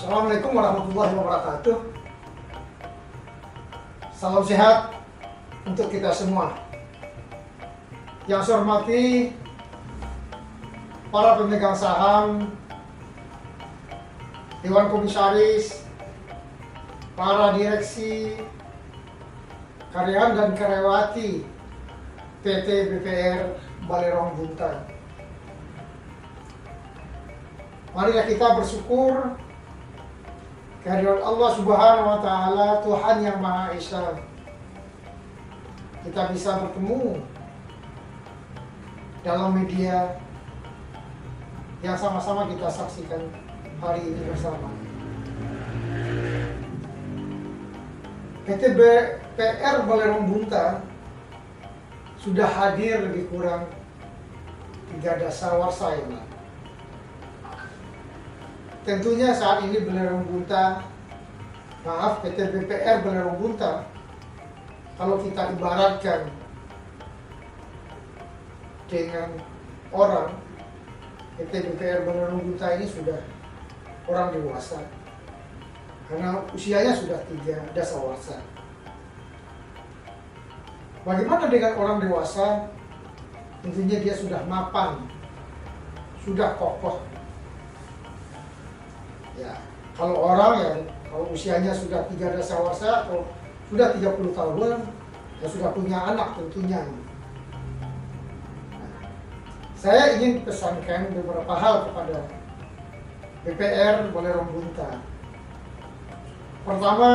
Assalamualaikum warahmatullahi wabarakatuh. Salam sehat untuk kita semua. Yang saya hormati para pemegang saham, Dewan Komisaris, para direksi, karyawan dan karyawati PT BPR Balerong Bunta. Marilah kita bersyukur kehadirat Allah Subhanahu wa Ta'ala, Tuhan yang Maha Esa. Kita bisa bertemu dalam media yang sama-sama kita saksikan hari ini bersama. PT BPR Balerong Bunta sudah hadir lebih kurang 3 dasawarsa ya, Pak. Tentunya saat ini Balerong Bunta, PT BPR Balerong Bunta, kalau kita ibaratkan dengan orang, PT BPR Balerong Bunta ini sudah orang dewasa, karena usianya sudah 3 dasawarsa. Bagaimana dengan orang dewasa? Tentunya dia sudah mapan, sudah kokoh. Ya, kalau orang yang kalau usianya sudah 3 dasawarsa atau sudah 30 tahun, ya sudah punya anak tentunya. Nah, saya ingin pesankan beberapa hal kepada BPR Balerong Bunta. Pertama,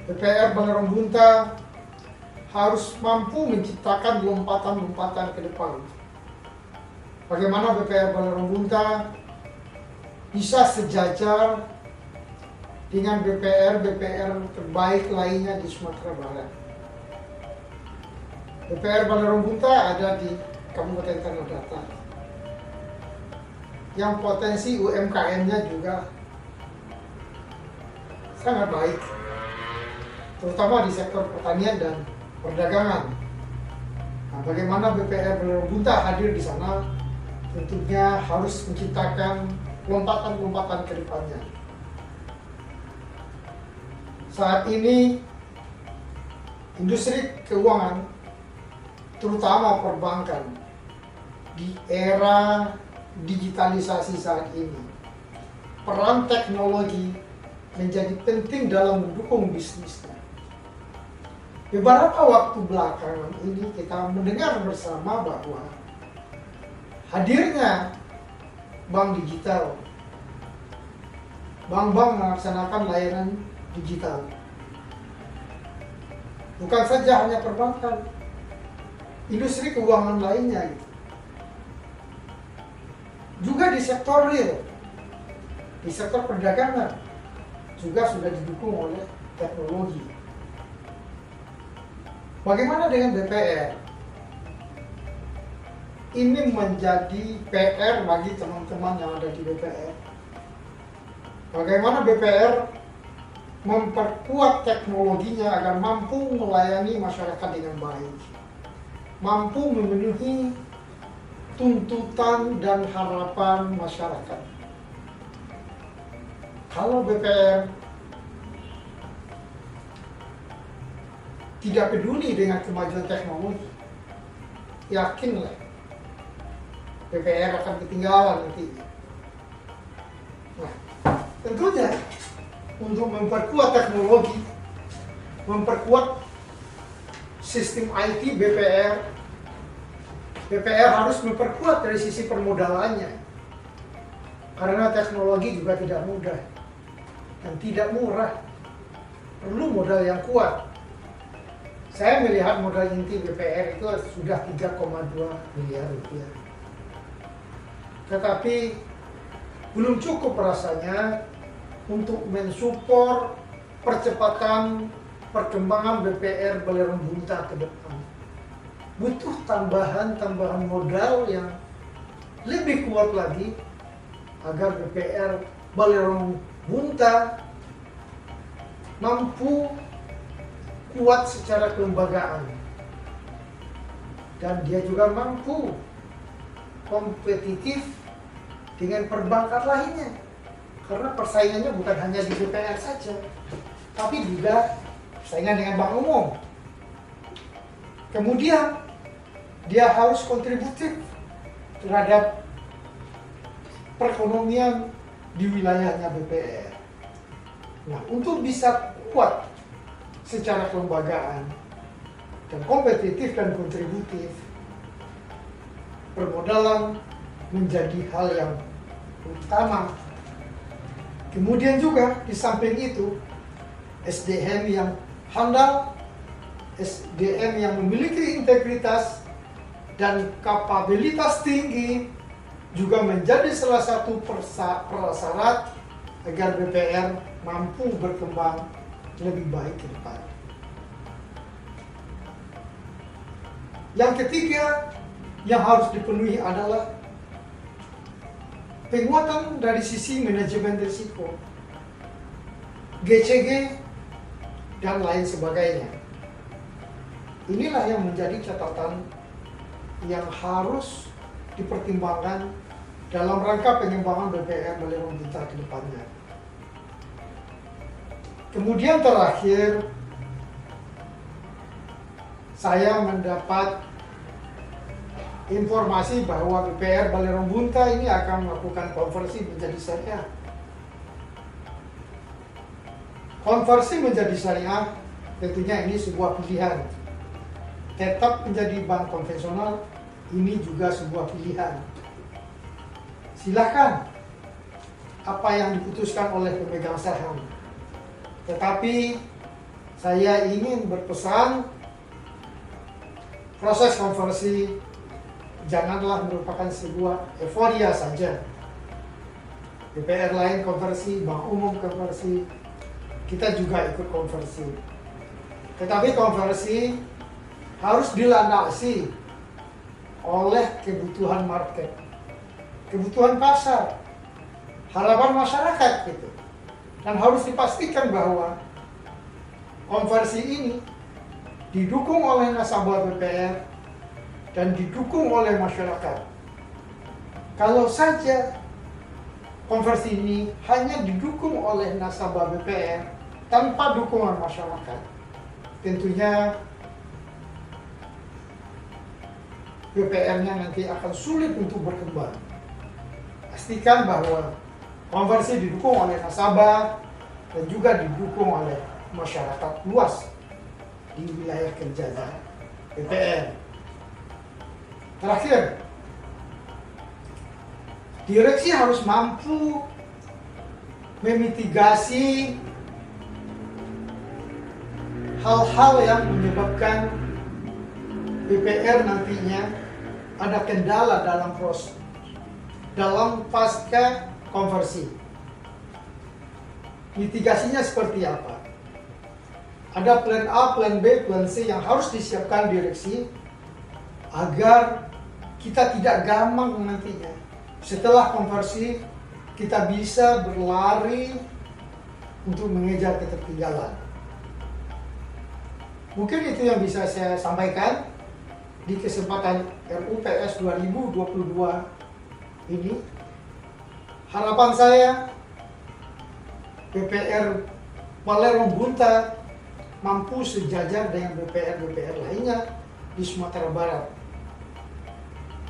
BPR Balerong Bunta harus mampu menciptakan lompatan-lompatan ke depan. Bagaimana BPR Balerong Bunta bisa sejajar dengan BPR terbaik lainnya di Sumatera Barat. BPR Balerong Bunta ada di Kabupaten Tanah Datar, yang potensi UMKM-nya juga sangat baik, terutama di sektor pertanian dan perdagangan. Nah, bagaimana BPR Balerong Bunta hadir di sana? Tentunya harus menciptakan lompatan-lompatan ke depannya. Saat ini industri keuangan, terutama perbankan, di era digitalisasi saat ini, peran teknologi menjadi penting dalam mendukung bisnisnya. Beberapa waktu belakangan ini kita mendengar bersama bahwa hadirnya bank digital, bank-bank melaksanakan layanan digital. Bukan saja hanya perbankan, industri keuangan lainnya gitu. Juga di sektor real, di sektor perdagangan juga sudah didukung oleh teknologi. Bagaimana dengan BPR? Ini menjadi PR bagi teman-teman yang ada di BPR. Bagaimana BPR memperkuat teknologinya agar mampu melayani masyarakat dengan baik, mampu memenuhi tuntutan dan harapan masyarakat. Kalau BPR tidak peduli dengan kemajuan teknologi, yakinlah BPR akan ketinggalan nanti. Nah, tentunya untuk memperkuat teknologi, memperkuat sistem IT BPR harus memperkuat dari sisi permodalannya. Karena teknologi juga tidak mudah dan tidak murah. Perlu modal yang kuat. Saya melihat modal inti BPR itu sudah 3,2 miliar rupiah. Tetapi belum cukup rasanya untuk mensupport percepatan perkembangan BPR Balerong Bunta ke depan. Butuh tambahan modal yang lebih kuat lagi agar BPR Balerong Bunta mampu kuat secara kelembagaan dan dia juga mampu kompetitif dengan perbankan lainnya. Karena persaingannya bukan hanya di BPR saja, tapi juga persaingan dengan bank umum. Kemudian dia harus kontributif terhadap perekonomian di wilayahnya BPR. Nah, untuk bisa kuat secara kelembagaan dan kompetitif dan kontributif, permodalan menjadi hal yang utama. Kemudian juga di samping itu, SDM yang handal, SDM yang memiliki integritas dan kapabilitas tinggi juga menjadi salah satu prasyarat agar BPR mampu berkembang lebih baik ke depan. Yang ketiga yang harus dipenuhi adalah penguatan dari sisi manajemen risiko, GCG, dan lain sebagainya. Inilah yang menjadi catatan yang harus dipertimbangkan dalam rangka pengembangan BPR Balerong Bunta ke depannya. Kemudian terakhir, saya mendapat informasi bahwa BPR Balerong Bunta ini akan melakukan konversi menjadi syariah. Konversi menjadi syariah tentunya ini sebuah pilihan. Tetap menjadi bank konvensional ini juga sebuah pilihan. Silakan apa yang diputuskan oleh pemegang saham. Tetapi saya ingin berpesan, proses konversi janganlah merupakan sebuah euforia saja. BPR lain konversi, bank umum konversi, kita juga ikut konversi. Tetapi konversi harus dilandasi oleh kebutuhan market, kebutuhan pasar, harapan masyarakat gitu. Dan harus dipastikan bahwa konversi ini didukung oleh nasabah BPR dan didukung oleh masyarakat. Kalau saja konversi ini hanya didukung oleh nasabah BPR tanpa dukungan masyarakat, tentunya BPR-nya nanti akan sulit untuk berkembang. Pastikan bahwa konversi didukung oleh nasabah dan juga didukung oleh masyarakat luas di wilayah kerjanya BPR. Terakhir, direksi harus mampu memitigasi hal-hal yang menyebabkan BPR nantinya ada kendala dalam pasca konversi. Mitigasinya seperti apa? Ada plan A, plan B, plan C yang harus disiapkan direksi agar kita tidak gampang nantinya. Setelah konversi, kita bisa berlari untuk mengejar ketertinggalan. Mungkin itu yang bisa saya sampaikan di kesempatan RUPS 2022 ini. Harapan saya BPR Balerong Bunta mampu sejajar dengan BPR-BPR lainnya di Sumatera Barat.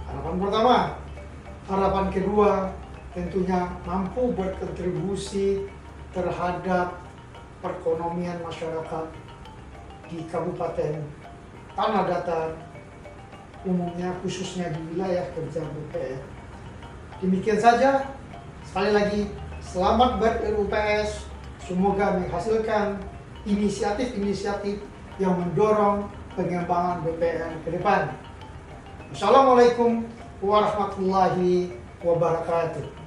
Harapan pertama. Harapan kedua, tentunya mampu berkontribusi terhadap perekonomian masyarakat di Kabupaten Tanah Datar, umumnya khususnya di wilayah kerja BPR. Demikian saja. Sekali lagi, selamat ber-RUPS. Semoga menghasilkan inisiatif-inisiatif yang mendorong pengembangan BPR ke depan. Assalamualaikum warahmatullahi wabarakatuh.